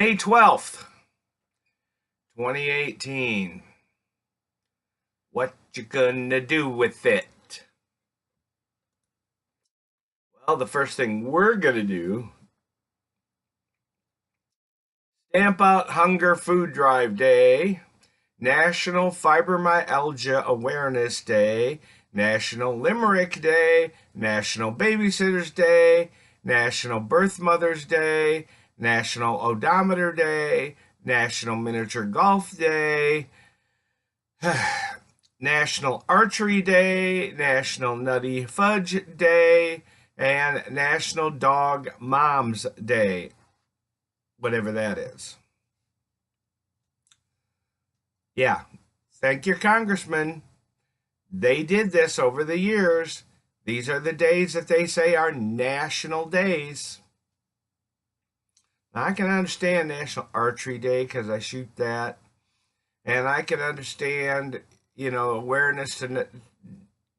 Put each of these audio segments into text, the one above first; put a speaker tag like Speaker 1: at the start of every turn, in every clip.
Speaker 1: May 12th, 2018. What you gonna do with it? Well, the first thing we're gonna do, stamp out Hunger Food Drive Day, National Fibromyalgia Awareness Day, National Limerick Day, National Babysitters Day, National Birth Mothers Day, National Odometer Day, National Miniature Golf Day, National Archery Day, National Nutty Fudge Day, and National Dog Moms Day, whatever that is. Yeah, thank your congressman. They did this over the years. These are the days that they say are national days. Now, I can understand National Archery Day because I shoot that. And I can understand, awareness to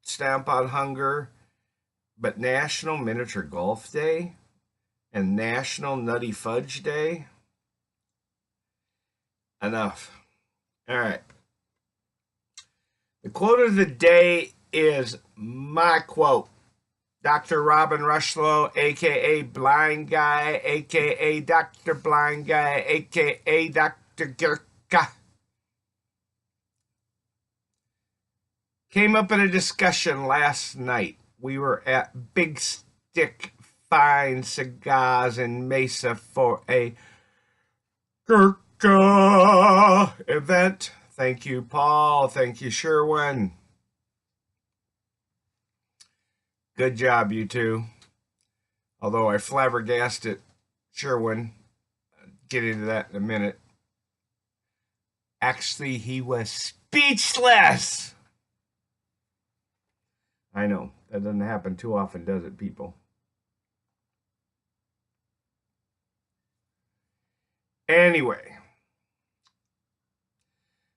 Speaker 1: stamp out hunger. But National Miniature Golf Day and National Nutty Fudge Day? Enough. All right. The quote of the day is my quote. Dr. Robin Rushlow, a.k.a. Blind Guy, a.k.a. Dr. Blind Guy, a.k.a. Dr. Gurkha, came up in a discussion last night. We were at Big Stick Fine Cigars in Mesa for a Gurkha event. Thank you, Paul. Thank you, Sherwin. Good job, you two. Although I flabbergasted Sherwin. Get into that in a minute. Actually, he was speechless. I know. That doesn't happen too often, does it, people? Anyway.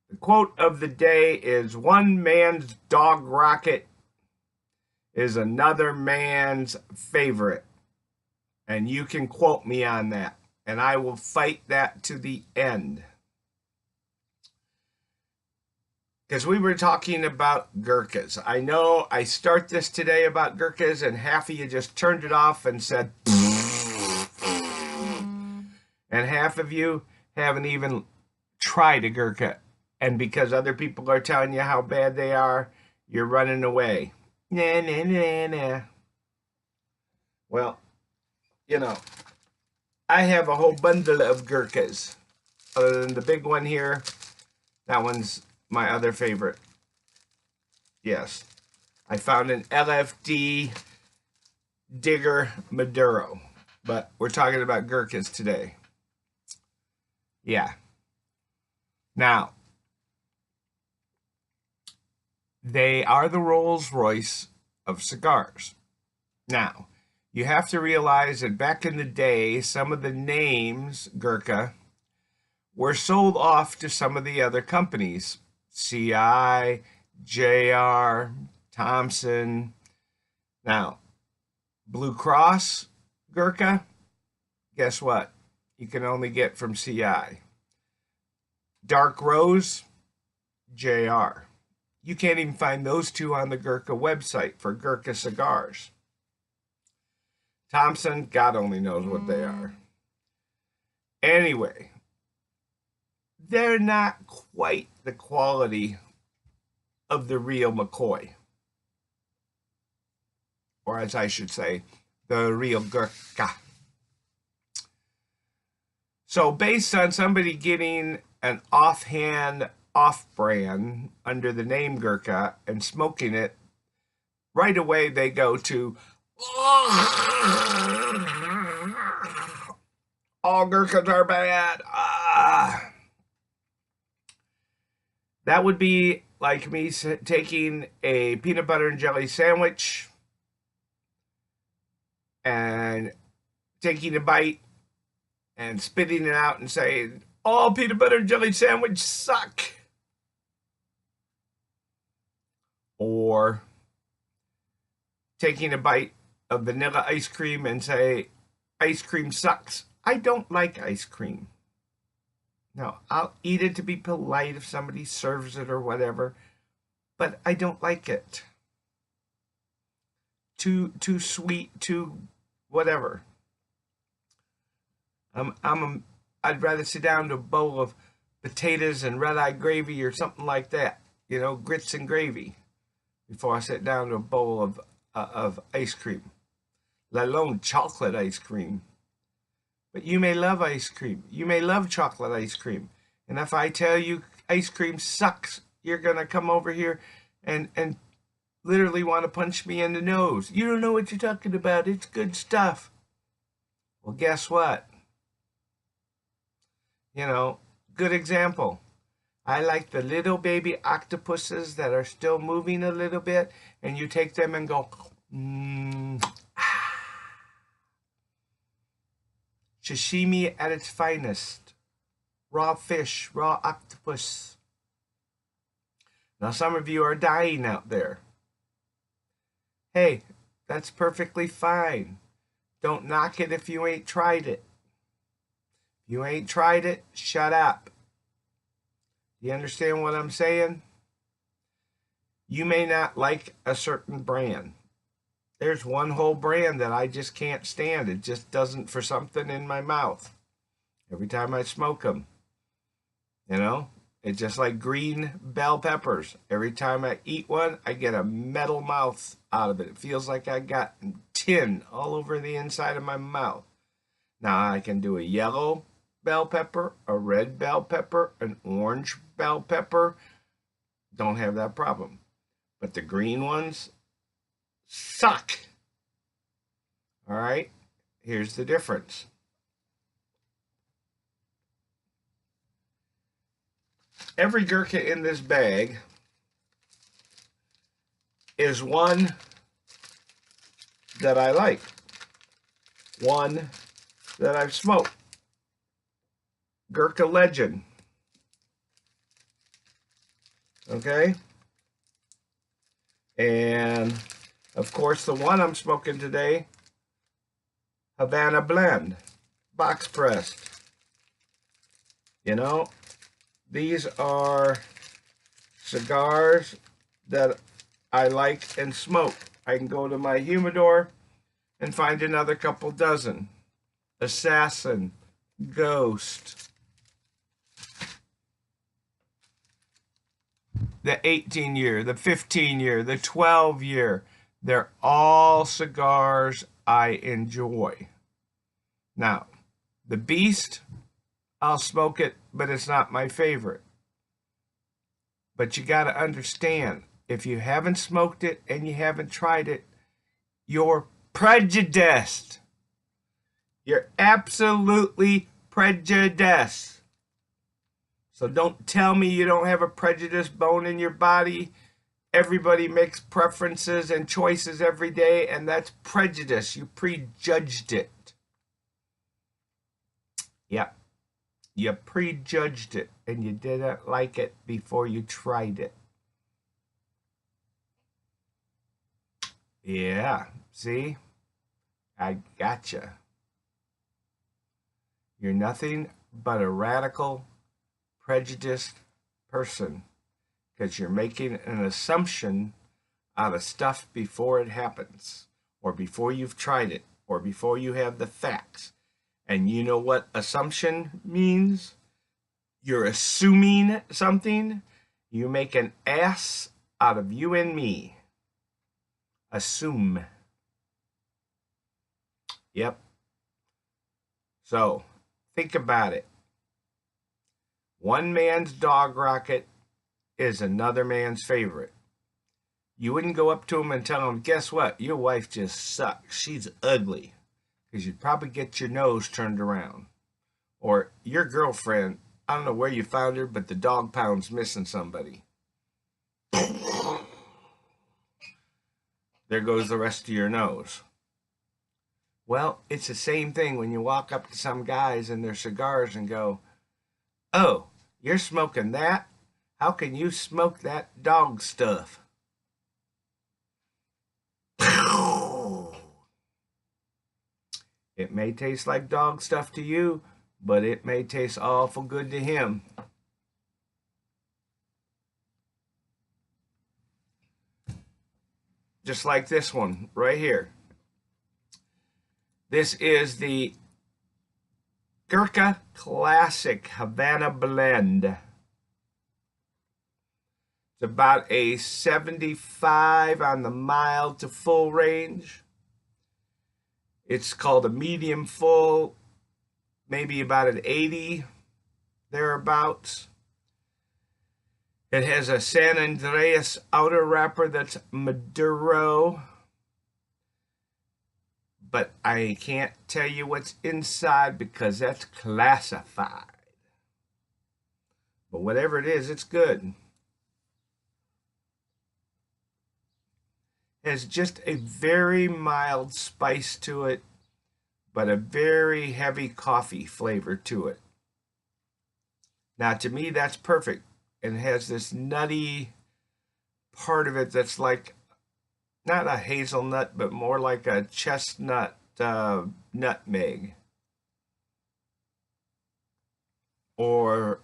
Speaker 1: The quote of the day is, "One man's dog rocket is another man's favorite." And you can quote me on that. And I will fight that to the end. Because we were talking about Gurkhas. I know I start this today about Gurkhas and half of you just turned it off and said, and half of you haven't even tried a Gurkha. And because other people are telling you how bad they are, you're running away. Nah, nah, nah, nah. Well, I have a whole bundle of Gurkhas. Other than the big one here, that one's my other favorite. Yes. I found an LFD Digger Maduro. But we're talking about Gurkhas today. Yeah. Now, they are the Rolls-Royce of cigars. Now, you have to realize that back in the day, some of the names, Gurkha, were sold off to some of the other companies. CI, JR, Thompson. Now, Blue Cross Gurkha, guess what? You can only get from CI. Dark Rose, JR. You can't even find those two on the Gurkha website for Gurkha cigars. Thompson, God only knows what they are. Anyway, they're not quite the quality of the real McCoy. Or as I should say, the real Gurkha. So based on somebody getting an offhand off-brand under the name Gurkha and smoking it, right away they go to, all Gurkhas are bad. That would be like me taking a peanut butter and jelly sandwich and taking a bite and spitting it out and saying, all peanut butter and jelly sandwich suck. Or taking a bite of vanilla ice cream and say, ice cream sucks. I don't like ice cream. Now, I'll eat it to be polite if somebody serves it or whatever, but I don't like it. Too sweet, too whatever. I'd rather sit down to a bowl of potatoes and red-eye gravy or something like that. You know, grits and gravy, before I sit down to a bowl of ice cream, let alone chocolate ice cream. But you may love ice cream. You may love chocolate ice cream. And if I tell you ice cream sucks, you're going to come over here and literally want to punch me in the nose. You don't know what you're talking about. It's good stuff. Well, guess what? You know, good example. I like the little baby octopuses that are still moving a little bit, and you take them and go, sashimi at its finest. Raw fish, raw octopus. Now, some of you are dying out there. Hey, that's perfectly fine. Don't knock it if you ain't tried it. If you ain't tried it, shut up. You understand what I'm saying? You may not like a certain brand. There's one whole brand that I just can't stand. It just doesn't, for something in my mouth. Every time I smoke them. You know? It's just like green bell peppers. Every time I eat one, I get a metal mouth out of it. It feels like I got tin all over the inside of my mouth. Now I can do a yellow bell pepper, a red bell pepper, an orange bell pepper. Don't have that problem. But the green ones suck. All right? Here's the difference. Every Gurkha in this bag is one that I like, one that I've smoked. Gurkha Legend. Okay? And, of course, the one I'm smoking today, Havana Blend, box pressed. You know, these are cigars that I like and smoke. I can go to my humidor and find another couple dozen. Assassin, Ghost, the 18-year, the 15-year, the 12-year. They're all cigars I enjoy. Now, the Beast, I'll smoke it, but it's not my favorite. But you got to understand, if you haven't smoked it and you haven't tried it, you're prejudiced. You're absolutely prejudiced. So don't tell me you don't have a prejudice bone in your body. Everybody makes preferences and choices every day, and that's prejudice. You prejudged it. Yeah. You prejudged it, and you didn't like it before you tried it. Yeah, see? I gotcha. You're nothing but a radical, prejudiced person because you're making an assumption out of stuff before it happens, or before you've tried it, or before you have the facts. And you know what assumption means? You're assuming something. You make an ass out of you and me. Assume. Yep. So, think about it. One man's dog rocket is another man's favorite. You wouldn't go up to him and tell him, guess what? Your wife just sucks. She's ugly. Because you'd probably get your nose turned around. Or your girlfriend, I don't know where you found her, but the dog pound's missing somebody. There goes the rest of your nose. Well, it's the same thing when you walk up to some guys and their cigars and go, oh, you're smoking that? How can you smoke that dog stuff? It may taste like dog stuff to you, but it may taste awful good to him. Just like this one right here. This is the Gurkha Classic Havana Blend. It's about a 75 on the mild to full range. It's called a medium full, maybe about an 80 thereabouts. It has a San Andreas outer wrapper that's Maduro, but I can't tell you what's inside because that's classified. But whatever it is, it's good. It has just a very mild spice to it, but a very heavy coffee flavor to it. Now, to me, that's perfect. And it has this nutty part of it that's like, not a hazelnut, but more like a chestnut nutmeg. Or,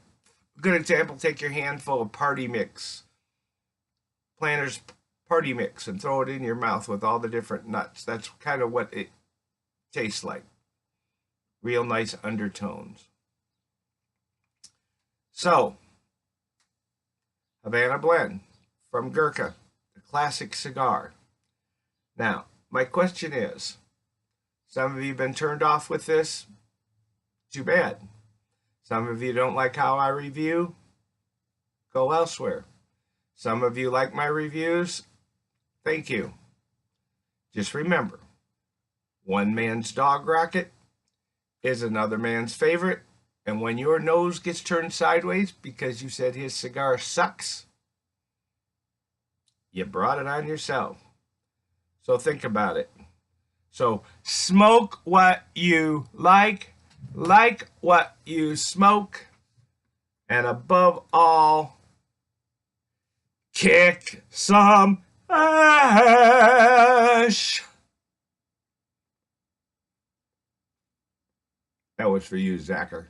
Speaker 1: a good example, take your handful of party mix, Planter's party mix, and throw it in your mouth with all the different nuts. That's kind of what it tastes like. Real nice undertones. So, Havana Blend from Gurkha, the classic cigar. Now, my question is, some of you have been turned off with this? Too bad. Some of you don't like how I review? Go elsewhere. Some of you like my reviews? Thank you. Just remember, one man's dog rocket is another man's favorite. And when your nose gets turned sideways because you said his cigar sucks, you brought it on yourself. So think about it. So smoke what you like what you smoke, and above all, kick some ash. That was for you, Zacher.